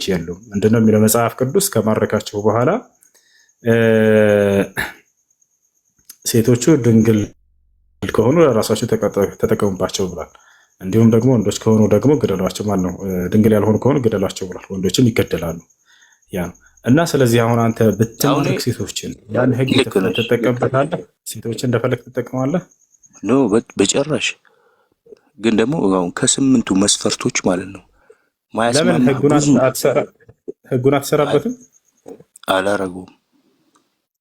የሉም። ምንድነው የሚለው መጽሐፍ ቅዱስ ከማረካቸው በኋላ ሴቶቹ ድንግል ከሆኑ ራሳቸው ተጠቀሙባቸው ብሏል። እንዲሁም ደግሞ ወንዶች ከሆኑ ደግሞ ግደሏቸው ማለት ነው። ድንግል ያልሆኑ ከሆኑ ግደሏቸው ብሏል። ወንዶችም ይገደላሉ። ያ ነው እና ስለዚህ አሁን አንተ ብትማርክ ሴቶችን ያን ህግ ትጠቀምበታለህ? ሴቶችን እንደፈለግ ትጠቀማለህ? ኖ በጭራሽ። ግን ደግሞ አሁን ከስምንቱ መስፈርቶች ማለት ነው ለምን ህጉን አትሰራበትም? አላረጉም።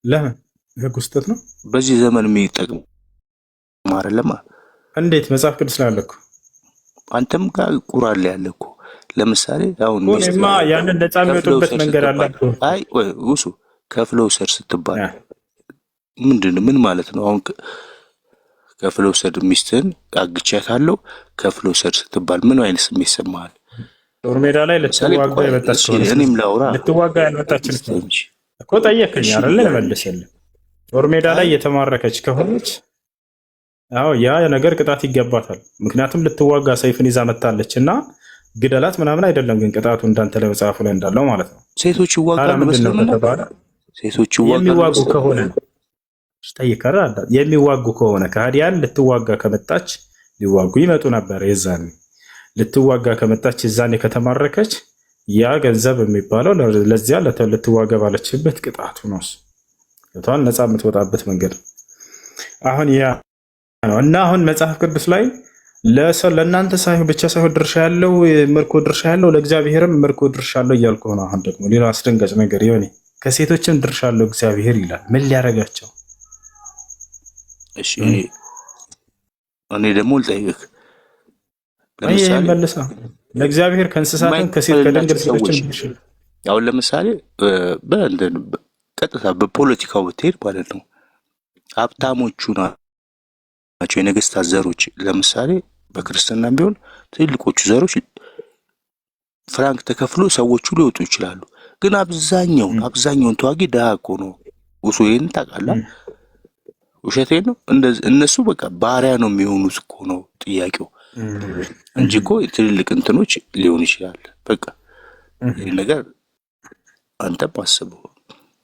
ለምን? ህጉ ስህተት ነው። በዚህ ዘመን የሚጠቅም አይደለማ። እንዴት? መጽሐፍ ቅዱስ ላይ አለ እኮ። አንተም ጋር ቁርአን ላይ አለ እኮ። ለምሳሌ አሁን ማ ያንን ነፃ የሚወጡበት መንገድ አለ። አይ ወይ ውሱ ከፍለው ሰር ስትባል ምንድን ምን ማለት ነው? አሁን ከፍለው ሰር ሚስትህን አግቻታለሁ ከፍለው ሰር ስትባል ምን አይነት ስሜት ይሰማሃል? ጦር ሜዳ ላይ ልትዋጋ የመጣች ከሆነ እኔም ላውራ ልትዋጋ ያልመጣችን እኮ ጠየቅኝ አይደለ? መልስልኝ። ጦር ሜዳ ላይ የተማረከች ከሆነች አዎ ያ ነገር ቅጣት ይገባታል። ምክንያቱም ልትዋጋ ሰይፍን ይዛ መጣለች እና ግደላት ምናምን አይደለም። ግን ቅጣቱ እንዳንተ ለመጽሐፉ ላይ እንዳለው ማለት ነው። ሴቶች ይዋጋሉ በስለምና ሴቶች የሚዋጉ ከሆነ ጠይቀራ የሚዋጉ ከሆነ ከሃዲያን ልትዋጋ ከመጣች ሊዋጉ ይመጡ ነበር። የዛኔ ልትዋጋ ከመጣች የዛኔ ከተማረከች ያ ገንዘብ የሚባለው ለዚያ ልትዋጋ ባለችበት ቅጣቱ ነው። ቷን ነፃ የምትወጣበት መንገድ አሁን ያ ነው እና አሁን መጽሐፍ ቅዱስ ላይ ለእናንተ ሳይሆን ብቻ ሳይሆን ድርሻ ያለው ምርኮ ድርሻ ያለው ለእግዚአብሔርም ምርኮ ድርሻ ያለው እያልኩ ነው። አሁን ደግሞ ሌላ አስደንጋጭ ነገር ይሆን ከሴቶችም ድርሻ ያለው እግዚአብሔር ይላል። ምን ሊያረጋቸው? እሺ እኔ ደግሞ ልጠይቅህ። ለምሳሌ መልሳ ለእግዚአብሔር ከእንስሳትም ከሴት ከድንግል ሴቶችም ድርሻ አሁን ለምሳሌ ቀጥታ በፖለቲካው ብትሄድ ማለት ነው ሀብታሞቹ ናቸው የነገስታት ዘሮች። ለምሳሌ በክርስትናም ቢሆን ትልቆቹ ዘሮች ፍራንክ ተከፍሎ ሰዎቹ ሊወጡ ይችላሉ። ግን አብዛኛውን ተዋጊ ድሃ እኮ ነው። ውሱ ይሄን ታውቃለህ? ውሸቴን ነው። እነሱ በቃ ባሪያ ነው የሚሆኑት እኮ ነው ጥያቄው እንጂ እኮ ትልልቅ እንትኖች ሊሆን ይችላል። በቃ ይሄ ነገር አንተም አስበው።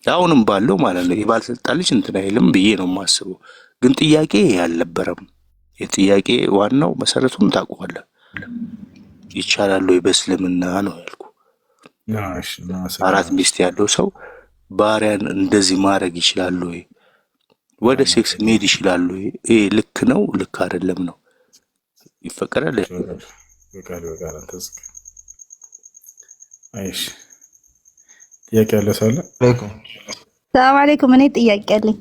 አሁንም ባለው ማለት ነው የባለስልጣን ልጅ እንትን አይልም ብዬ ነው የማስበው። ግን ጥያቄ ያልነበረም የጥያቄ ዋናው መሰረቱን ታውቀዋለህ። ይቻላል ወይ በእስልምና ነው ያልኩ። 4 ሚስት ያለው ሰው ባሪያን እንደዚህ ማድረግ ይችላል ወይ? ወደ ሴክስ መሄድ ይችላል ወይ? ይሄ ልክ ነው ልክ አይደለም ነው? ይፈቀዳል? አይሽ ጥያቄ ያለ ሰው አለ? ሰላም አለይኩም። እኔ ጥያቄ አለኝ።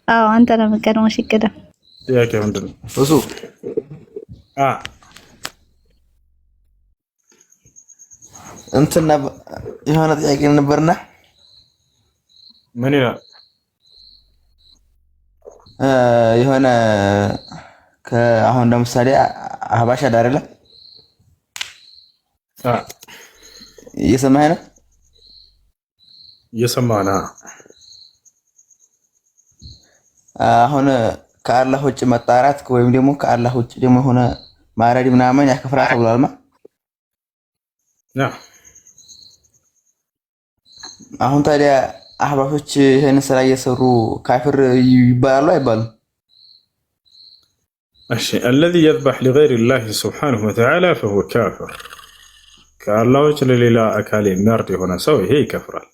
አዎ አንተ ነው የምትቀድመው። እሺ ቅደም። ጥያቄ ምንድን ነው? እሱ እንትና የሆነ ጥያቄ ነበርና ምን ይላል? የሆነ አሁን ለምሳሌ አህባሽ አይደለ? እየሰማኸኝ ነው? እየሰማና አሁን ከአላህ ውጭ መጣራት ወይም ደግሞ ከአላህ ውጭ ደግሞ ሆነ ማረድ ምናምን ያከፍራል ተብሏልማ። አሁን ታዲያ አህባሾች ይሄን ስራ እየሰሩ ካፊር ይባላሉ አይባሉም? እሺ الذي يذبح لغير الله سبحانه وتعالى فهو كافر ከአላህ ውጭ ለሌላ አካል የሚያርድ የሆነ ሰው ይሄ ይከፍራል።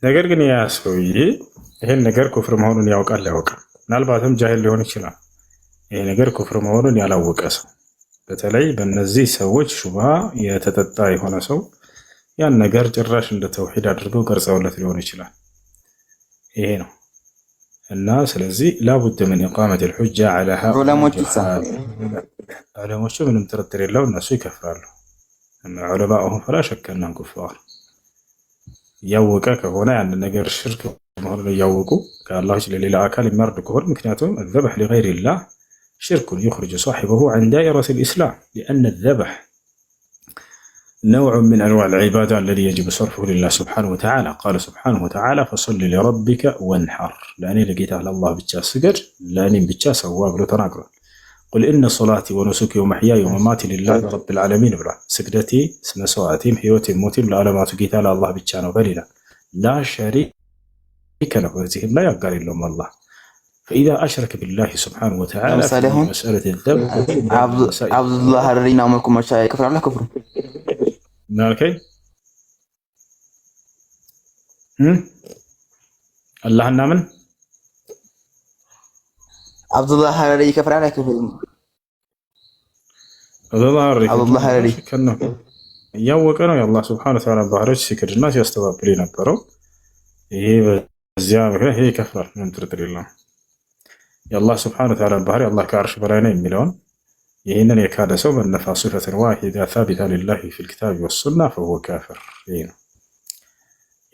ነገር ግን ያ ሰውዬ ይሄን ነገር ኩፍር መሆኑን ያውቃል ያውቃል። ምናልባትም ጃሂል ሊሆን ይችላል። ይሄ ነገር ኩፍር መሆኑን ያላወቀ ሰው በተለይ በእነዚህ ሰዎች ሹብሃ የተጠጣ የሆነ ሰው ያን ነገር ጭራሽ እንደ ተውሂድ አድርገው ቀርጸውለት ሊሆን ይችላል። ይሄ ነው እና ስለዚህ ላቡድ ምን ኢቃመት الحجة على هؤلاء ዑለሞቹ ምንም ጥርጥር የለው እነሱ ይከፍራሉ። እና ዑለማኡሁም فلا شك أنهم كفار ያወቀ ከሆነ ያን ነገር ሽርክ መሆኑን ያወቁ ከአላህ ውጭ ለሌላ አካል የሚያርድ ከሆነ ምክንያቱም الذبح لغير الله شرك يخرج صاحبه عن دائرة الإسلام لأن الذبح نوع من أنواع العبادة الذي يجب صرفه لله سبحانه وتعالى. قال سبحانه وتعالى فصل لربك وانحر لأني لقيت على الله بتشا سجر لأني بتشا سواب له تناقض ቁል ኢነ ሶላቲ ወኑሱኪ ወመሕያየ ወመማቲ ሊላሂ ረቢል ዓለሚን ብሏል። ስግደቴ መስዋዕቴም ሕይወቴም ሞቴም ለዓለማቱ ጌታ ለአላህ ብቻ ነው በል ይላል። ላ ሸሪከ ለሁ በዚህም ላይ አጋር የለውም አላህ። ፈኢዛ አሽረከ ቢላሂ ሱብሓነሁ ወተዓላ ለምሳሌ አሁን አብዱላህ ሀረሪና መልኩሞቻ ይከፍራሉ ክፍሩ ምን አልከኝ? አላህና ምን አብዱላህ ሀረሪ ይከፍራል አይከፍርም? አብዱላህ ሀረሪ እያወቀ ነው የአላህ ሱብሓነሁ ወተዓላ ባህሪዎች ሲክድና ሲያስተባብል የነበረው። ይሄ በዚያ ምክንያት ይሄ ይከፍራል፣ ምንም ጥርጥር የለውም። የአላህ ሱብሓነሁ ወተዓላ ባህሪ አላህ ከአርሽ በላይ ነው የሚለውን ይህንን የካደ ሰው መነፋ ሲፈትን ዋሂዳ ሳቢታ ሊላሂ ፊል ኪታቢ ወሱና ፈሁወ ካፊር። ይሄ ነው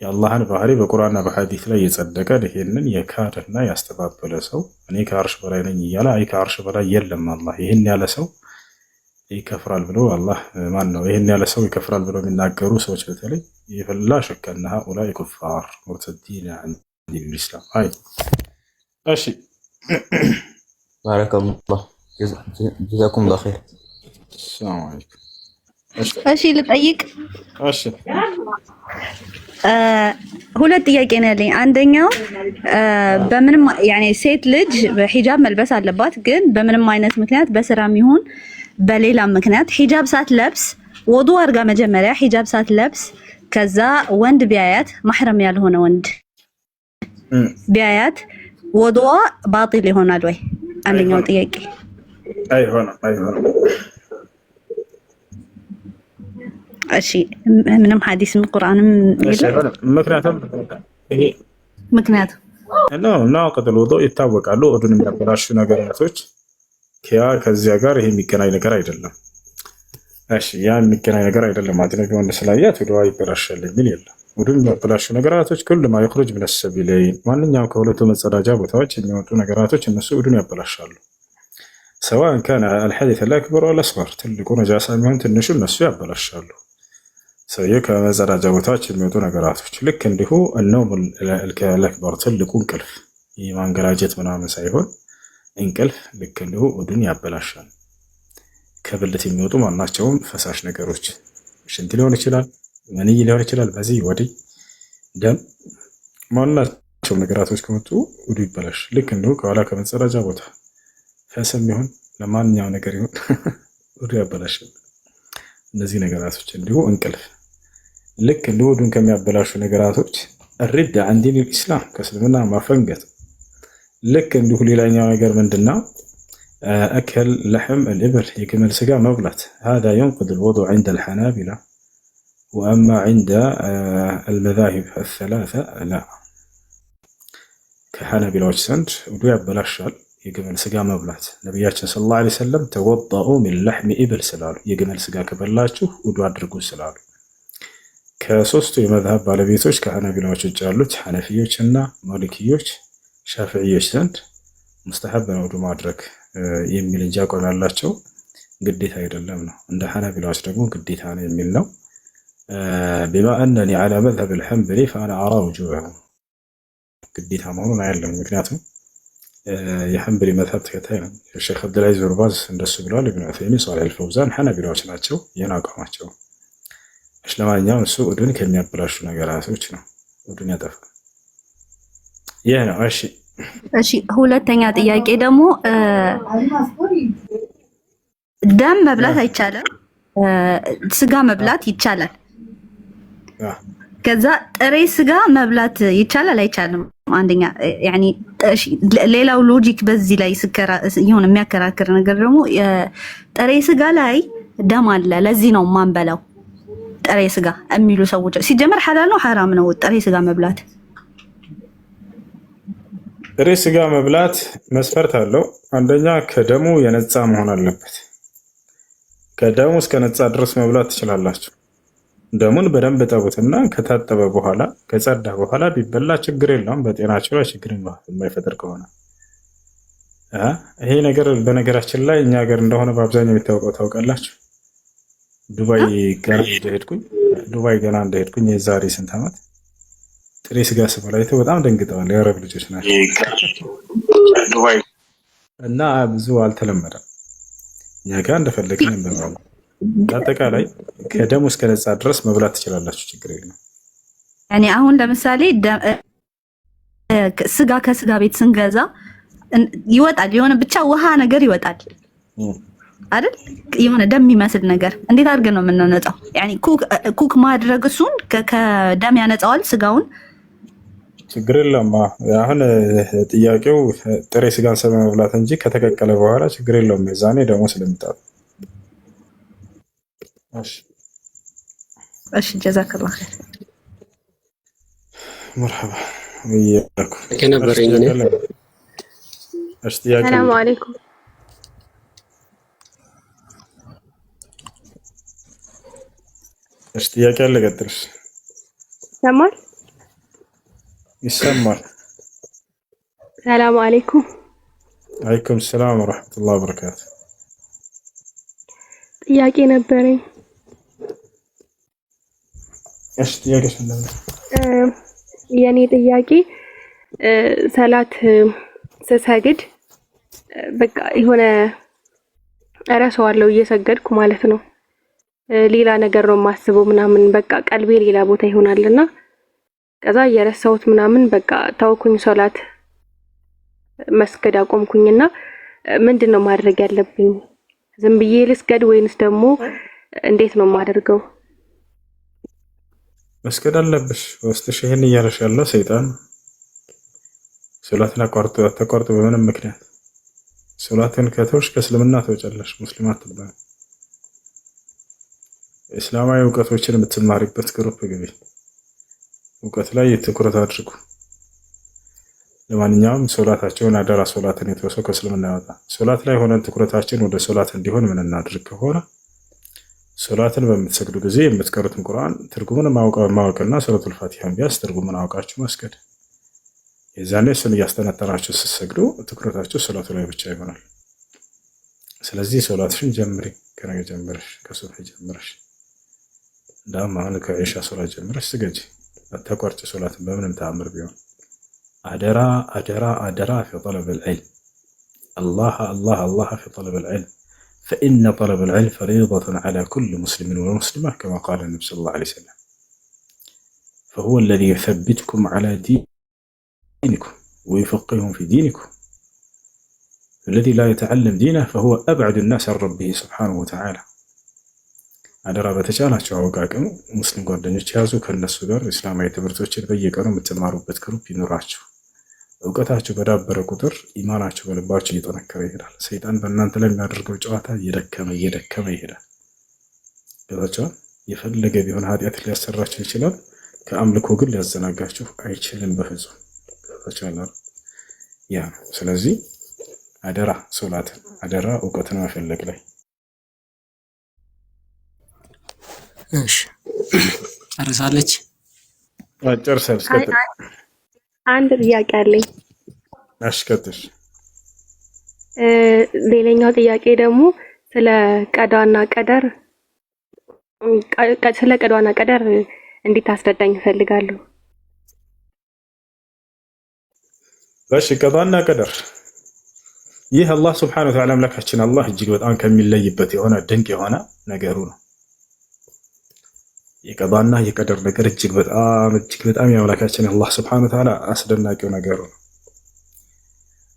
የአላህን ባህሪ በቁርአንና በሐዲስ ላይ የጸደቀ ይሄንን የካደና ያስተባበለ ሰው እኔ ከአርሽ በላይ ነኝ እያለ አይ ከአርሽ በላይ የለም አላህ ይህን ያለ ሰው ይከፍራል ብሎ አላህ ማን ነው ይህን ያለ ሰው ይከፍራል ብሎ የሚናገሩ ሰዎች በተለይ የፈላ ሸከና ኡላይ ኩፋር ሙርተዲን አን ዲንል አይ እሺ ባረከላህ ጀዛኩሙላህ ኸይር። ሰላም አለይኩም። እሺ ልጠይቅ። እሺ ሁለት ጥያቄ ነው ያለኝ። አንደኛው በምንም ያኔ ሴት ልጅ ሂጃብ መልበስ አለባት፣ ግን በምንም አይነት ምክንያት በስራም ይሁን በሌላ ምክንያት ሂጃብ ሳትለብስ ወዱ አድርጋ መጀመሪያ ሂጃብ ሳትለብስ ከዛ ወንድ ቢያያት ማህረም ያልሆነ ወንድ ቢያያት ወዱዋ ባጢል ይሆናል ወይ? አንደኛው ጥያቄ። አይሆንም። እሺ ምንም ሐዲስም ቁርአንም የለም። ምክንያቱም ናቅድ ውዱእ ይታወቃሉ። ወዱን የሚያበላሹ ነገራቶች ከዚያ ጋር ይሄ የሚገናኝ ነገር አይደለም። እሺ ያ የሚገናኝ ነገር አይደለም። አጅነቢ ወንድ ስላያት ውዱእ ይበላሻል የሚል የለም። ወዱን የሚያበላሹ ነገራቶች ኩሉ ማ ይخرج من السبيلين ማንኛውም ከሁለቱ መጸዳጃ ቦታዎች የሚወጡ ነገራቶች እነሱ ውዱን ያበላሻሉ። سواء كان الحدث الأكبر ولا الأصغر ትልቁ ነጃሳ የሚሆን ትንሹ እነሱ ያበላሻሉ። ሰውዬው ከመጸዳጃ ቦታዎች የሚወጡ ነገራቶች ልክ እንዲሁ النوم الأكبر ትልቁ እንቅልፍ የማንገራጀት ምናምን ሳይሆን እንቅልፍ ልክ እንዲሁ ውዱን ያበላሻል። ከብልት የሚወጡ ማናቸውም ፈሳሽ ነገሮች ሽንት ሊሆን ይችላል፣ መንይ ሊሆን ይችላል፣ በዚህ ወዲህ ደም ማናቸውም ነገራቶች ከመጡ ውዱ ይበላሽ። ልክ እንዲሁ ከኋላ ከመጸዳጃ ቦታ ፈሰም ይሁን ለማንኛውም ነገር ይሁን ውዱ ያበላሻል። እነዚህ ነገራቶች እንዲሁ እንቅልፍ ልክ እንዲሁ ውዱን ከሚያበላሹ ነገራቶች الردة عن دين الإسلام ከእስልምና ማፈንገጥ ልክ እንዲሁ ሌላኛው ነገር ምንድነው? أكل لحم الإبل የግመል ስጋ መብላት هذا ينقض الوضوء عند الحنابلة وأما عند المذاهب الثلاثة لا ከሐናቢላዎች ዘንድ ውዱ ያበላሻል የግመል ስጋ መብላት። ነቢያችን ሰለላሁ ዐለይሂ ወሰለም ተወضኡ ሚን ለሕሚ ኢብል ስላሉ የግመል ስጋ ከበላችሁ ውዱ አድርጉ ስላሉ ከሶስቱ የመዝሀብ ባለቤቶች ከሐናቢላዎች ውጭ ያሉት ሐነፊዮች እና ማሊኪዮች ሻፊዒዮች ዘንድ ሙስተሐብ ነው ውዱ ማድረግ የሚል እንጂ አቋም ያላቸው ግዴታ አይደለም ነው። እንደ ሐናቢላዎች ደግሞ ግዴታ ነው የሚል ነው። بما أنني على مذهب الحنبلي فأنا أرى وجوبه ግዴታ መሆኑን አያለሁ። ምክንያቱም የሐንበሊ መዝሀብ ተከታይ ነው። ሼክ አብዱልዓዚዝ ብን ባዝ እንደሱ ብለዋል። ኢብኑ ዑሰይሚን፣ ሷሊህ አልፈውዛን ሐናቢላዎች ናቸው። ይህን አቋማቸው ለማንኛውም እሱ ውዱን ከሚያበላሹ ነገራቶች ነው። ውዱን ያጠፋል። ይህ ነው። እሺ ሁለተኛ ጥያቄ ደግሞ ደም መብላት አይቻልም፣ ስጋ መብላት ይቻላል። ከዛ ጥሬ ስጋ መብላት ይቻላል አይቻልም? አንደኛ ያኒ ሌላው ሎጂክ በዚህ ላይ ይሁን የሚያከራክር ነገር ደግሞ ጥሬ ስጋ ላይ ደም አለ፣ ለዚህ ነው ማንበላው ጥሬ ስጋ የሚሉ ሰዎች ሲጀመር ሐላል ነው ሐራም ነው ጥሬ ስጋ መብላት? ጥሬ ስጋ መብላት መስፈርት አለው። አንደኛ ከደሙ የነጻ መሆን አለበት። ከደሙ እስከ ነጻ ድረስ መብላት ትችላላችሁ። ደሙን በደንብ ጠቡትና ከታጠበ በኋላ ከጸዳ በኋላ ቢበላ ችግር የለውም። በጤናችሁ ላይ ችግር የማይፈጥር ከሆነ ይሄ ነገር በነገራችን ላይ እኛ ሀገር እንደሆነ በአብዛኛው የሚታወቀው ታውቃላችሁ። ዱባይ ገና እንደሄድኩኝ የዛሬ ስንት ዓመት ጥሬ ስጋ ስበላ አይተው በጣም ደንግጠዋል። የአረብ ልጆች ናቸው እና ብዙ አልተለመደም። እኛ ጋር እንደፈለግን እንበላለን። በአጠቃላይ ከደሙ እስከ ነፃ ድረስ መብላት ትችላላችሁ፣ ችግር የለም። ያኔ አሁን ለምሳሌ ስጋ ከስጋ ቤት ስንገዛ ይወጣል፣ የሆነ ብቻ ውሃ ነገር ይወጣል አይደል? የሆነ ደም የሚመስል ነገር እንዴት አድርገን ነው የምናነጻው? ያኔ ኩክ ማድረግ እሱን ከደም ያነጻዋል ስጋውን። ችግር የለም። አሁን ጥያቄው ጥሬ ስጋን ስለመብላት እንጂ ከተቀቀለ በኋላ ችግር የለውም። የዛኔ ደግሞ ስለሚጣፍ። እሺ ጀዛከላህ ኸይር። መርሐባ ወያኩ ከነበረኝ ሰላም አለይኩም። እሺ ጥያቄ አለ፣ ቀጥልሽ። ሰማል ይሰማል። ሰላም አለይኩም። አለይኩም ሰላም ወራህመቱላሂ ወበረካቱ። ጥያቄ ነበረኝ። እሺ ጥያቄሽ እንደምን? የኔ ጥያቄ ሰላት ስሰግድ በቃ የሆነ እረሳዋለሁ እየሰገድኩ ማለት ነው። ሌላ ነገር ነው የማስበው ምናምን በቃ ቀልቤ ሌላ ቦታ ይሆናልና ከዛ እየረሳሁት ምናምን በቃ ታውኩኝ፣ ሶላት መስገድ አቆምኩኝና ምንድነው ማድረግ ያለብኝ? ዝም ብዬ ልስገድ ወይንስ ደግሞ እንዴት ነው የማደርገው? መስገድ አለብሽ። ውስጥሽ ይሄን እያለሽ ያለው ሰይጣን ሶላትን ተቋርጦ በምንም ምክንያት ሶላትን ከተውሽ ከእስልምና ትወጫለሽ፣ ሙስሊም አትባይ። እስላማዊ እውቀቶችን የምትማሪበት ግሩፕ ግቢ። እውቀት ላይ ትኩረት አድርጉ። ለማንኛውም ሶላታቸውን አደራ፣ ሶላትን የተወሰው ከእስልምና ያወጣ። ሶላት ላይ ሆነን ትኩረታችን ወደ ሶላት እንዲሆን ምን እናድርግ ከሆነ ሶላትን በምትሰግዱ ጊዜ የምትቀሩትን ቁርአን ትርጉሙን ማወቅና ሱረቱል ፋቲሃን ቢያንስ ትርጉሙን አውቃችሁ መስገድ። የዛኔ እሱን እያስተነተናችሁ ስትሰግዱ ትኩረታችሁ ሶላቱ ላይ ብቻ ይሆናል። ስለዚህ ሶላትሽን ጀምሪ፣ ከነገ ጀምረሽ፣ ከሱብህ ጀምረሽ፣ እንዳውም አሁን ከኢሻ ሶላት ጀምረሽ ስገጂ። አታቋርጭ ሶላትን በምንም ተአምር ቢሆን። አደራ አደራ አደራ ፊ ጠለብል ዒልም አላህ አላህ አላህ ፊ ጠለብል ዒልም فإن طلب العلم فريضة على كل مسلم ومسلمة كما قال النبي صلى الله عليه وسلم فهو الذي يثبتكم على دينكم ويفقههم في دينكم الذي لا يتعلم دينه فهو أبعد الناس عن ربه سبحانه وتعالى አደራ በተቻላችሁ አወቃቀም ሙስሊም ጓደኞች ያዙ። ከነሱ ጋር እስላማዊ ትምህርቶችን በየቀኑ የምትማሩበት ግሩፕ ይኖራችሁ። እውቀታችሁ በዳበረ ቁጥር ኢማናችሁ በልባችሁ እየጠነከረ ይሄዳል። ሰይጣን በእናንተ ላይ የሚያደርገው ጨዋታ እየደከመ ይሄዳል። ገባችኋል? የፈለገ ቢሆን ኃጢአት ሊያሰራችሁ ይችላል። ከአምልኮ ግን ሊያዘናጋችሁ አይችልም በፍጹም። ገባችኋል? ያ ስለዚህ አደራ ሶላትን፣ አደራ እውቀትን መፈለግ ላይ። እሺ አርሳለች ጨርሰን እስከተ አንድ ጥያቄ አለኝ። አሽከትሽ ሌላኛው ጥያቄ ደግሞ ስለ ቀዷና ቀደር እንዴት አስረዳኝ እፈልጋለሁ። እሺ ቀዷና ቀደር ይህ አላህ Subhanahu Wa Ta'ala አምላካችን አላህ እጅግ በጣም ከሚለይበት የሆነ ድንቅ የሆነ ነገሩ ነው። የቀዷና የቀደር ነገር እጅግ በጣም የአምላካችን አላህ Subhanahu Wa Ta'ala አስደናቂው ነገሩ ነው።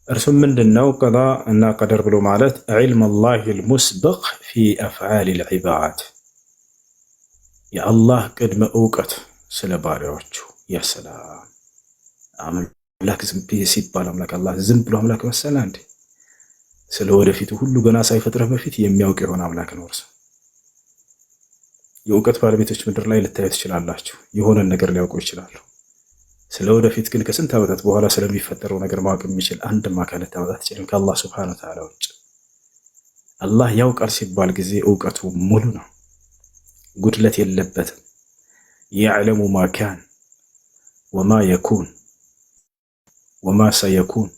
እርሱም ምንድነው? ቀዷ እና ቀደር ብሎ ማለት ዒልም አላህ المسبق في أفعال العباد የአላህ ቅድመ እውቀት ስለ ባሪያዎቹ። ያ ሰላም አምላክ ዝም ሲባል አምላክ አላህ ዝም ብሎ አምላክ መሰለ እንዴ? ስለ ወደፊቱ ሁሉ ገና ሳይፈጥረህ በፊት የሚያውቅ የሆነ አምላክ ነው እርሱ። የእውቀት ባለቤቶች ምድር ላይ ልታዩ ትችላላችሁ። የሆነ ነገር ሊያውቁ ይችላሉ። ስለ ወደፊት ግን ከስንት ዓመታት በኋላ ስለሚፈጠረው ነገር ማወቅ የሚችል አንድም አካል ልታመጣ ትችልም ከአላህ Subhanahu Wa Ta'ala ውጭ። አላህ ያውቃል ሲባል ጊዜ እውቀቱ ሙሉ ነው፣ ጉድለት የለበትም። يعلم ما كان وما يكون وما سيكون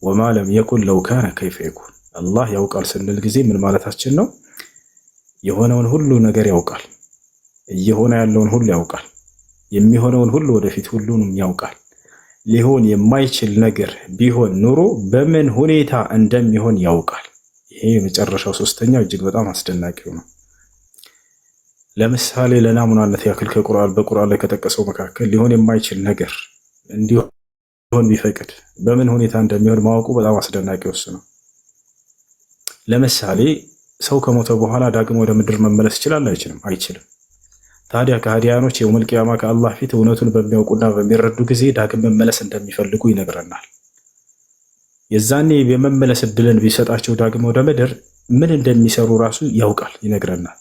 وما لم يكن لو كان كيف يكون። አላህ ያውቃል ስንል ጊዜ ምን ማለታችን ነው? የሆነውን ሁሉ ነገር ያውቃል፣ እየሆነ ያለውን ሁሉ ያውቃል፣ የሚሆነውን ሁሉ ወደፊት ሁሉንም ያውቃል። ሊሆን የማይችል ነገር ቢሆን ኑሮ በምን ሁኔታ እንደሚሆን ያውቃል። ይሄ የመጨረሻው ሶስተኛው እጅግ በጣም አስደናቂው ነው። ለምሳሌ ለናሙናነት ያክል በቁርአን ላይ ከጠቀሰው መካከል ሊሆን የማይችል ነገር እንዲሆን ቢፈቅድ በምን ሁኔታ እንደሚሆን ማወቁ በጣም አስደናቂው እሱ ነው። ለምሳሌ ሰው ከሞተ በኋላ ዳግም ወደ ምድር መመለስ ይችላል? አይችልም? አይችልም። ታዲያ ከሃዲያኖች የውመል ቂያማ ከአላህ ፊት እውነቱን በሚያውቁና በሚረዱ ጊዜ ዳግም መመለስ እንደሚፈልጉ ይነግረናል። የዛኔ የመመለስ እድልን ቢሰጣቸው ዳግም ወደ ምድር ምን እንደሚሰሩ ራሱ ያውቃል፣ ይነግረናል።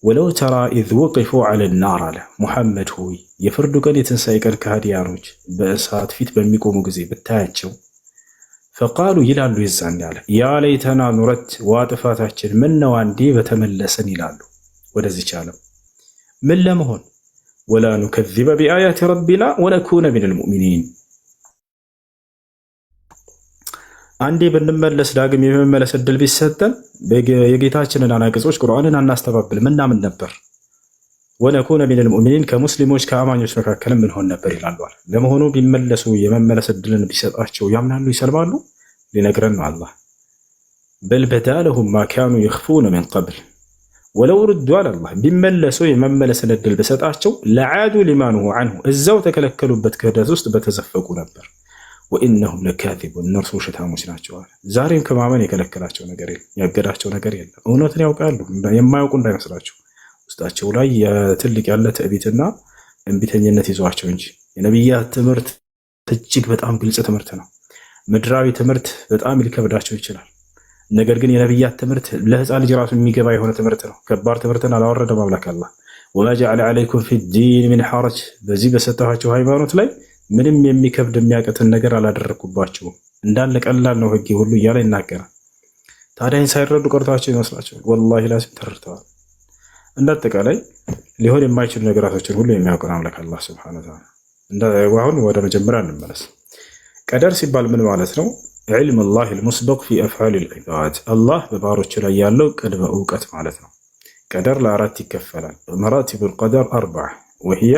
ወለው ተራ ኢዝ ወቂፉ ዐለ ናር አለ ሙሐመድ ሆይ የፍርዱ ቀን የትንሣኤ ቀን ከሃዲያኖች በእሳት ፊት በሚቆሙ ጊዜ ብታያቸው ፈቃሉ ይላሉ የዛኔ አለ ያ ለይተና ኑረት ዋ ጥፋታችን ምን ነው አንዴ በተመለሰን ይላሉ ወደዚች ዓለም ምን ለመሆን ወላ ኑከዚበ ቢአያት ረቢና ወነኩነ ሚነል ሙእሚኒን አንዴ ብንመለስ ዳግም የመመለስ እድል ቢሰጠን የጌታችንን አናቅጾች ቁርአንን አናስተባብል ምናምን ነበር። ወነኩነ ሚነል ሙእሚኒን ከሙስሊሞች ከአማኞች መካከል ምን ሆን ነበር ይላሉ። ለመሆኑ ቢመለሱ የመመለስ እድልን ቢሰጣቸው ያምናሉ? ይሰልማሉ? ሊነግረን ነው አላህ በል በዳለሁም ማ ካኑ የኽፉነ ሚን ቀብል ወለው ሩዱ አላህ ቢመለሱ የመመለስን እድል ቢሰጣቸው ለዓዱ ሊማ ኑሁ ዐንሁ እዛው ተከለከሉበት ክህደት ውስጥ በተዘፈቁ ነበር። ወኢነሁም ለካዚቡን እነርሱ ውሸታሞች ናቸው። ዛሬም ከማመን የከለከላቸው ነገር የለም፣ ያገዳቸው ነገር የለም። እውነትን ያውቃሉ፣ የማያውቁ እንዳይመስላቸው ውስጣቸው ላይ ትልቅ ያለ ትዕቢትና እንቢተኝነት ይዟቸው እንጂ የነቢያት ትምህርት እጅግ በጣም ግልጽ ትምህርት ነው። ምድራዊ ትምህርት በጣም ሊከብዳቸው ይችላል። ነገር ግን የነቢያት ትምህርት ለህፃን ልጅ ራሱ የሚገባ የሆነ ትምህርት ነው። ከባድ ትምህርትን አላወረደም አምላክ አላህ። ወማ ጀዐለ ዐለይኩም ፊዲን ሚን ሐረጅ በዚህ በሰጠኋቸው ሃይማኖት ላይ ምንም የሚከብድ የሚያቀትን ነገር አላደረግኩባቸውም እንዳለ ቀላል ነው ህጌ ሁሉ እያለ ይናገራል። ታዲያ ሳይረዱ ቀርቷቸው ይመስላቸዋል? ወላሂ ላዚም ተረድተዋል። እንዳጠቃላይ ሊሆን የማይችሉ ነገራቶችን ሁሉ የሚያውቀን አምላክ አላህ ሱብሓነሁ ወተዓላ። አሁን ወደ መጀመሪያ እንመለስ። ቀደር ሲባል ምን ማለት ነው? ዒልም ላህ ልሙስበቅ ፊ አፍዓል ልዒባድ አላህ በባሮች ላይ ያለው ቅድመ እውቀት ማለት ነው። ቀደር ለአራት ይከፈላል። መራቲቡ ልቀደር አርበዓ ወህያ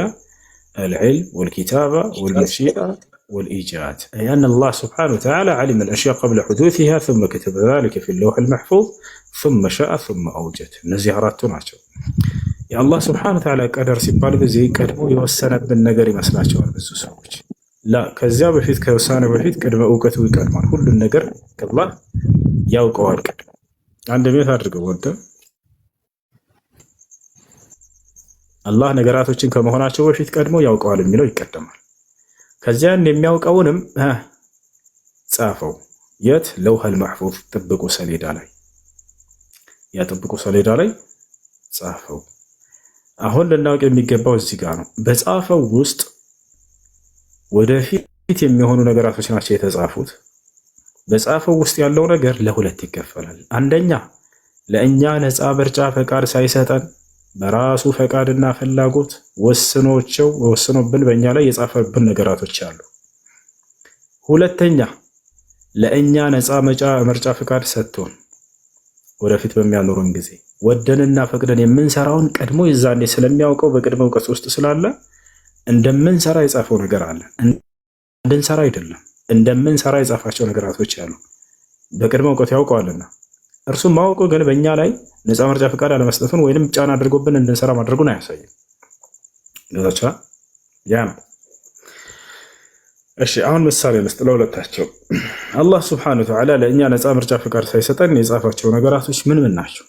العلم والكتابة والمشيئة والإيجاد أي أن الله سبحانه وتعالى علم الأشياء قبل حدوثها ثم كتب ذلك في اللوح المحفوظ ثم شاء ثم أوجد النزيهرات تنعشو يا الله سبحانه وتعالى قدر سيبال بزي قدمو يوسنا بالنقر مسلاتشو البزو سوج لا كذاب بفيت كوسانة بفيت قدم أوقت ويقدمان كل النقر كالله يوقع القدم عند ميت أرقو ودى አላህ ነገራቶችን ከመሆናቸው በፊት ቀድሞ ያውቀዋል የሚለው ይቀደማል። ከዚያን የሚያውቀውንም ጻፈው የት ለውሐል መሕፉዝ ጥብቁ ሰሌዳ ላይ ያ ጥብቁ ሰሌዳ ላይ ጻፈው። አሁን ልናውቅ የሚገባው እዚህ ጋር ነው። በጻፈው ውስጥ ወደፊት የሚሆኑ ነገራቶች ናቸው የተጻፉት። በጻፈው ውስጥ ያለው ነገር ለሁለት ይከፈላል። አንደኛ ለእኛ ነፃ ምርጫ ፈቃድ ሳይሰጠን በራሱ ፈቃድና ፍላጎት ወስኖብን በእኛ ላይ የጻፈብን ነገራቶች አሉ። ሁለተኛ ለእኛ ነፃ ምርጫ ፈቃድ ሰጥቶን ወደፊት በሚያኖረን ጊዜ ወደንና ፈቅደን የምንሰራውን ቀድሞ ይዛኔ ስለሚያውቀው በቅድመ እውቀት ውስጥ ስላለ እንደምንሰራ የጻፈው ነገር አለ። እንድንሰራ አይደለም፣ እንደምንሰራ የጻፋቸው ነገራቶች አሉ። በቅድመ እውቀት ያውቀዋልና እርሱም ማወቁ ግን በእኛ ላይ ነፃ ምርጫ ፈቃድ አለመስጠቱን ወይንም ጫና አድርጎብን እንድንሰራ ማድረጉን አያሳይም። ለዛቻ ያ ነው። እሺ አሁን ምሳሌ ልስጥ ለሁለታቸው። አላህ ሱብሓነሁ ወተዓላ ለእኛ ነፃ ምርጫ ፈቃድ ሳይሰጠን የጻፋቸው ነገራቶች ምን ምን ናቸው?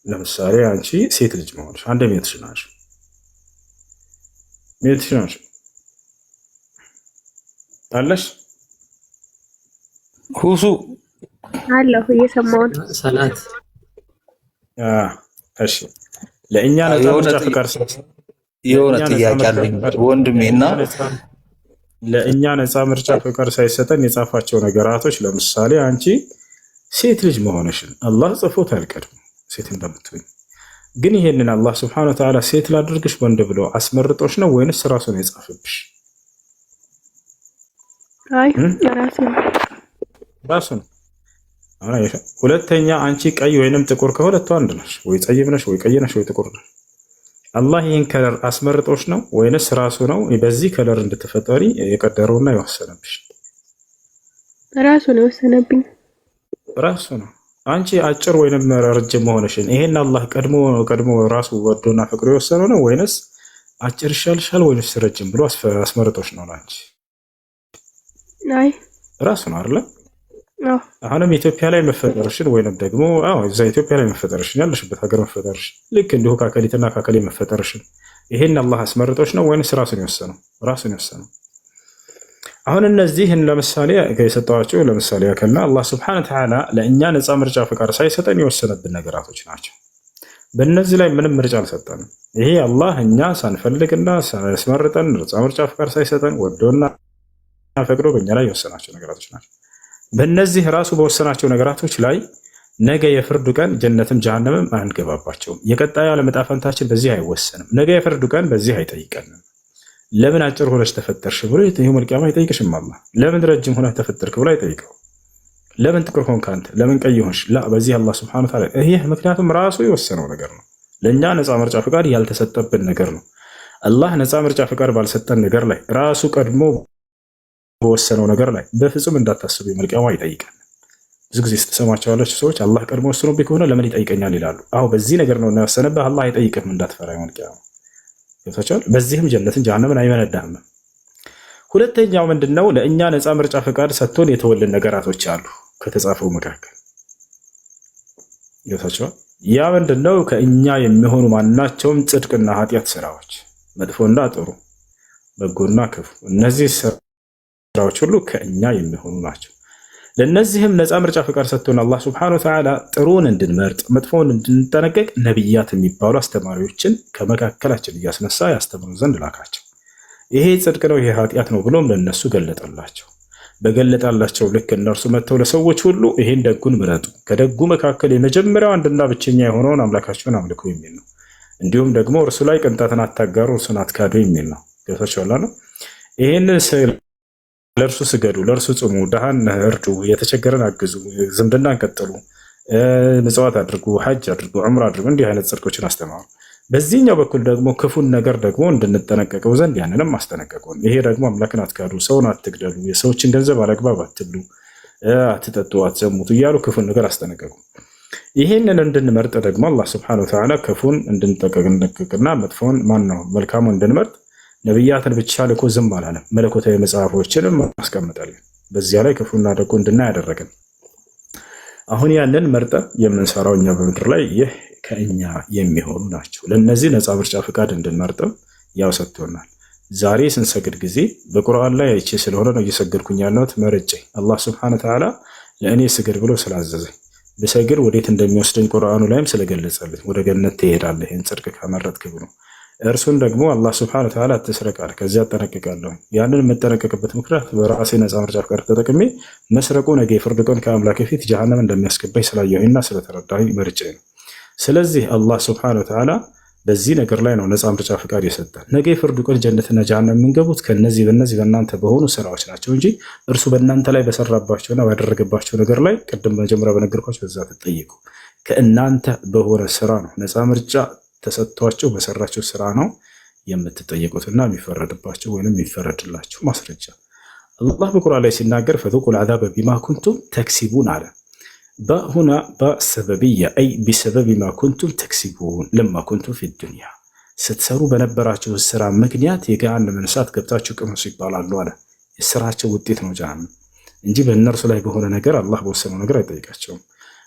ለምሳሌ አንቺ ሴት ልጅ መሆንሽ አንድ ሜትሽ ናቸው አለሽ ሁሱ አለሁ እየሰማሁ ሰላት እሺ ለእኛ ነፃ ምርጫ ፈቃድ የሆነ ጥያቄ አለኝ ወንድሜና ለእኛ ነፃ ምርጫ ፈቃድ ሳይሰጠን የጻፋቸው ነገራቶች ለምሳሌ አንቺ ሴት ልጅ መሆንሽን አላህ ጽፎታል ቀድሞ ሴት እንደምትሆኝ። ግን ይሄንን አላህ ሱብሓነሁ ወተዓላ ሴት ላድርግሽ ወንድ ብሎ አስመርጦሽ ነው ወይንስ ራሱ ነው የጻፈብሽ? አይ ራሱ ነው። ሁለተኛ አንቺ ቀይ ወይንም ጥቁር ከሁለቱ አንድ ነሽ፣ ወይ ጠይብ ነሽ ወይ ቀይ ነሽ ወይ ጥቁር ነሽ። አላህ ይህን ከለር አስመርጦሽ ነው ወይንስ ራሱ ነው በዚህ ከለር እንድትፈጠሪ የቀደረውና የወሰነብሽ? ራሱ ነው የወሰነብኝ። ራሱ ነው። አንቺ አጭር ወይንም ረጅም መሆንሽን ይሄን አላህ ቀድሞ ራሱ ወዶና ፈቅዶ የወሰነው ነው ወይንስ አጭር ይሻልሻል ወይንስ ረጅም ብሎ አስመርጦሽ ነው? አንቺ አይ ራሱ ነው አይደል? አሁንም ኢትዮጵያ ላይ መፈጠርሽን ወይንም ደግሞ እዛ ኢትዮጵያ ላይ መፈጠርሽን ያለሽበት ሀገር መፈጠርሽን ልክ እንዲሁ ካከሊትና ካከሌ መፈጠርሽን ይሄን አላህ አስመርጦሽ ነው ወይንስ ራሱን የወሰነው? ራሱን የወሰነው። አሁን እነዚህን ለምሳሌ የሰጠኋቸው ለምሳሌ ያከልና አላህ Subhanahu Wa Ta'ala ለእኛ ነፃ ምርጫ ፍቃድ ሳይሰጠን የወሰነብን ነገራቶች ናቸው። በእነዚህ ላይ ምንም ምርጫ አልሰጠንም። ይሄ አላህ እኛ ሳንፈልግና ሳያስመርጠን ነፃ ምርጫ ፍቃድ ሳይሰጠን ወዶና ፈቅዶ በእኛ ላይ የወሰናቸው ነገራቶች ናቸው። በእነዚህ ራሱ በወሰናቸው ነገራቶች ላይ ነገ የፍርዱ ቀን ጀነትም ጀሃነምም አንገባባቸውም። የቀጣዩ ዓለም ዕጣ ፈንታችን በዚህ አይወሰንም። ነገ የፍርዱ ቀን በዚህ አይጠይቀንም። ለምን አጭር ሆነሽ ተፈጠርሽ ብሎ የውመል ቂያማ አይጠይቅሽም። አላህ ለምን ረጅም ሆነሽ ተፈጠርክ ብሎ አይጠይቀው። ለምን ጥቁር ሆንክ አንተ ለምን ቀይ ሆንሽ ላ በዚህ አላህ Subhanahu Wa Ta'ala ይሄ ምክንያቱም ራሱ የወሰነው ነገር ነው። ለኛ ነፃ ምርጫ ፍቃድ ያልተሰጠብን ነገር ነው። አላህ ነፃ ምርጫ ፍቃድ ባልሰጠን ነገር ላይ ራሱ ቀድሞ በወሰነው ነገር ላይ በፍጹም እንዳታስቡ የውመል ቂያማ አይጠይቀን። ብዙ ጊዜ ስትሰማቸዋለች ሰዎች አላህ ቀድሞ ወስኖብኝ ከሆነ ለምን ይጠይቀኛል ይላሉ። በዚህ ነገር ነው ያወሰነብህ አላህ አይጠይቅም እንዳትፈራ የውመል ቂያማ ይፈቻል። በዚህም ጀነትን ጀሃነምን አይመነዳም። ሁለተኛው ምንድነው? ለእኛ ነፃ ምርጫ ፍቃድ ሰጥቶን የተወልን ነገራቶች አሉ ከተጻፈው መካከል ይፈቻል። ያ ምንድነው? ከእኛ የሚሆኑ ማናቸውም ጽድቅና ኃጢአት ስራዎች መጥፎና ጥሩ በጎና ክፉ እነዚህ ስራዎች ሁሉ ከእኛ የሚሆኑ ናቸው። ለነዚህም ነፃ ምርጫ ፍቃድ ሰጥቶን አላህ Subhanahu Wa Ta'ala ጥሩን እንድንመርጥ መጥፎውን እንድንጠነቀቅ ነብያት የሚባሉ አስተማሪዎችን ከመካከላችን እያስነሳ ያስተምሩ ዘንድ ላካቸው። ይሄ ጽድቅ ነው ይሄ ኃጢአት ነው ብሎም ለነሱ ገለጠላቸው። በገለጣላቸው ልክ እነርሱ መጥተው ለሰዎች ሁሉ ይሄን ደጉን ምረጡ፣ ከደጉ መካከል የመጀመሪያው አንድና ብቸኛ የሆነውን አምላካቸውን አምልኩ የሚል ነው። እንዲሁም ደግሞ እርሱ ላይ ቅንጣትን አታጋሩ፣ እርሱን አትካዱ የሚል ነው። ገብታችኋል? ይሄንን ለእርሱ ስገዱ፣ ለእርሱ ጽሙ፣ ድሃን እርዱ፣ የተቸገረን አግዙ፣ ዝምድናን ቀጥሉ፣ ምጽዋት አድርጉ፣ ሐጅ አድርጉ፣ ዑምራ አድርጉ እንዲህ አይነት ጽድቆችን አስተማሩ። በዚህኛው በኩል ደግሞ ክፉን ነገር ደግሞ እንድንጠነቀቀው ዘንድ ያንንም አስጠነቀቁን። ይሄ ደግሞ አምላክን አትካዱ፣ ሰውን አትግደሉ፣ የሰዎችን ገንዘብ አላግባብ አትብሉ፣ አትጠጡ፣ አትዘሙቱ እያሉ ክፉን ነገር አስጠነቀቁ። ይህንን እንድንመርጥ ደግሞ አላህ Subhanahu Wa Ta'ala ክፉን እንድንጠነቀቅና መጥፎን መልካሙን እንድንመርጥ ነብያትን ብቻ ልኮ ዝም አላለም። መለኮታዊ መጽሐፎችንም አስቀምጠልን። በዚያ ላይ ክፉና ደጉ እንድናይ ያደረገን። አሁን ያንን መርጠን የምንሰራው እኛ በምድር ላይ ይህ ከእኛ የሚሆኑ ናቸው። ለነዚህ ነፃ ምርጫ ፍቃድ እንድንመርጥም ያው ሰጥቶናል። ዛሬ ስንሰግድ ጊዜ በቁርአን ላይ አይቼ ስለሆነ ነው እየሰገድኩኝ ያለሁት መርጬ አላህ Subhanahu Wa Ta'ala ለእኔ ስገድ ብሎ ስላዘዘኝ ብሰግድ ወዴት እንደሚወስደኝ ቁርአኑ ላይም ስለገለጸልኝ ወደ ገነት ትሄዳለህ ይህን ጽድቅ ከመረጥክ ብሎ እርሱን ደግሞ አላህ Subhanahu Wa Ta'ala አትስረቃል ከዚያ አጠነቅቃለሁ። ያንን የምጠነቀቅበት ምክንያት በራሴ ነፃ ምርጫ ፍቃድ ተጠቅሜ መስረቁ ነገ የፍርድ ቀን ከአምላክ ፊት ጀሃነም እንደሚያስገባኝ ስላየሁኝና ስለተረዳሁኝ መርጬ ነው። ስለዚህ አላህ Subhanahu Wa Ta'ala በዚህ ነገር ላይ ነው ነፃ ምርጫ ፍቃድ የሰጠን። ነገ የፍርድ ቀን ጀነትና ጀሃነም የምንገቡት በእነዚህ በእናንተ በሆኑ ስራዎች ናቸው እንጂ እርሱ በእናንተ ላይ በሰራባቸውና ባደረገባቸው ነገር ላይ ቅድም መጀመሪያ በነገርኳችሁ በዛ ተጠይቁ። ከእናንተ በሆነ ስራ ነው ነፃ ምርጫ ተሰጥቷቸው በሰራቸው ስራ ነው የምትጠየቁትና የሚፈረድባቸው ወይንም የሚፈረድላቸው። ማስረጃ አላህ በቁርአን ላይ ሲናገር ፈذوقوا العذاب بما كنتم تكسبون አለ። በሁና በሰበብያ አይ بسبب ما كنتم تكسبون لما كنتم في الدنيا ስትሰሩ በነበራቸው ስራ ምክንያት የገሃነም እሳት ገብታችሁ ቅመሱ ይባላሉ አለ። የስራቸው ውጤት ነው ጀሃነም እንጂ በእነርሱ ላይ በሆነ ነገር አላህ በወሰነው ነገር አይጠይቃቸውም።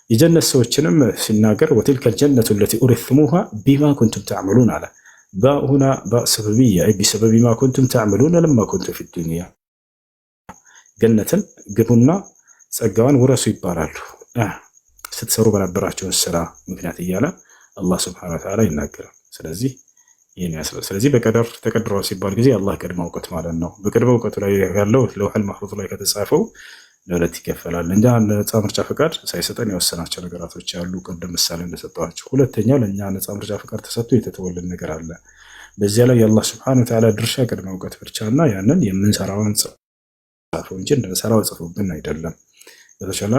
የጀነት ሰዎችንም ሲናገር وتلك الجنة التي أورثتموها بما كنتم تعملون አለ። በሁና በሰበብያ አይ بسبب ما كنتم تعملون لما كنتم في الدنيا ገነትን ግቡና ጸጋዋን ውረሱ ይባላሉ ስትሰሩ በነበራቸው ስራ ምክንያት እያለ አላህ Subhanahu Wa Ta'ala ይናገራል። ስለዚህ ይሄን ያስረዳል። ስለዚህ በቀደር ተቀድሯል ሲባል ጊዜ አላህ ቅድመ እውቀት ማለት ነው። በቅድመ እውቀቱ ላይ ያለው ለውሐል ማህፉዝ ላይ ከተጻፈው ለሁለት ይከፈላል። እንጂ ነፃ ምርጫ ፍቃድ ሳይሰጠን የወሰናቸው ነገራቶች አሉ። ቅድም ምሳሌ እንደሰጠኋቸው። ሁለተኛው ለኛ ነፃ ምርጫ ፍቃድ ተሰጥቶ የተተወልን ነገር አለ። በዚያ ላይ የአላህ Subhanahu Wa Ta'ala ድርሻ ቅድመ እውቀት ብቻና ያንን የምንሰራውን ጻፈው እንጂ እንደሰራው ጽፎብን አይደለም። በተሻለ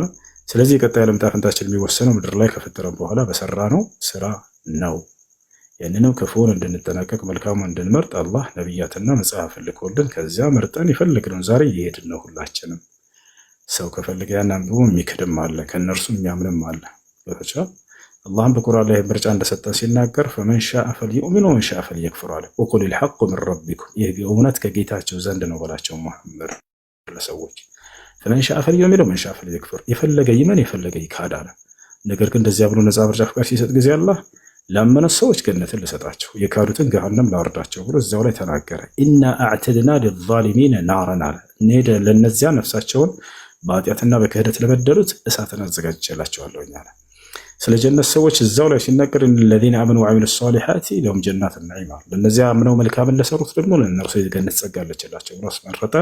ስለዚህ የቀጣይ ዓለም ዕጣ ፈንታችን የሚወሰነው ምድር ላይ ከፈጠረን በኋላ በሰራነው ስራ ነው። ያንንም ክፉን እንድንጠነቀቅ መልካሙን እንድንመርጥ አላህ ነብያትና መጽሐፍ ልኮልን ከዚያ መርጠን የፈለግነውን ዛሬ እየሄድን ነው ሁላችንም። ሰው ከፈለገ ያን አንብቦ የሚክድም አለ፣ ከእነርሱ የሚያምንም አለ። አላህም በቁርአን ላይ ምርጫ እንደሰጠን ሲናገር ፈመን ሻአ ፈልዩእሚን ወመን ሻአ ፈልየክፍር አለ። ወቁሊል ሐቁ ሚን ረቢኩም፣ ይህ እውነት ከጌታቸው ዘንድ ነው በላቸው ሙሐመድ ለሰዎች። ፈመን ሻአ ፈልዩእሚን ወመን ሻአ ፈልየክፍር፣ የፈለገ ይመን የፈለገ ይካድ አለ። ነገር ግን እንደዚያ ብሎ ነፃ ምርጫ ፍቃድ ሲሰጥ ጊዜ አላህ ላመኑት ሰዎች ገነትን ልሰጣቸው፣ የካዱትን ገሃነም ላወርዳቸው ብሎ እዚያው ላይ ተናገረ። ኢና አዕተድና ሊዛሊሚነ ናረን አለ። እኔ ለእነዚያ ነፍሳቸውን በኃጢአትና በክህደት ለበደሉት እሳትን አዘጋጅቼላቸዋለሁ አለ። ስለ ጀነት ሰዎች እዛው ላይ ሲናገር ለዚነ አመኑ ወዐሚሉ ሷሊሓቲ ለሁም ጀናቱ ነዒም፣ ለእነዚያ አምነው መልካምን ለሰሩት ደግሞ ለእነርሱ የገነት ጸጋ አለችላቸው ብሎ አስመረጠ።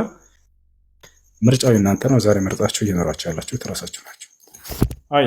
ምርጫው እናንተ ነው። ዛሬ መርጣችሁ እየኖራችሁ ያላችሁት እራሳችሁ ናቸው። አይ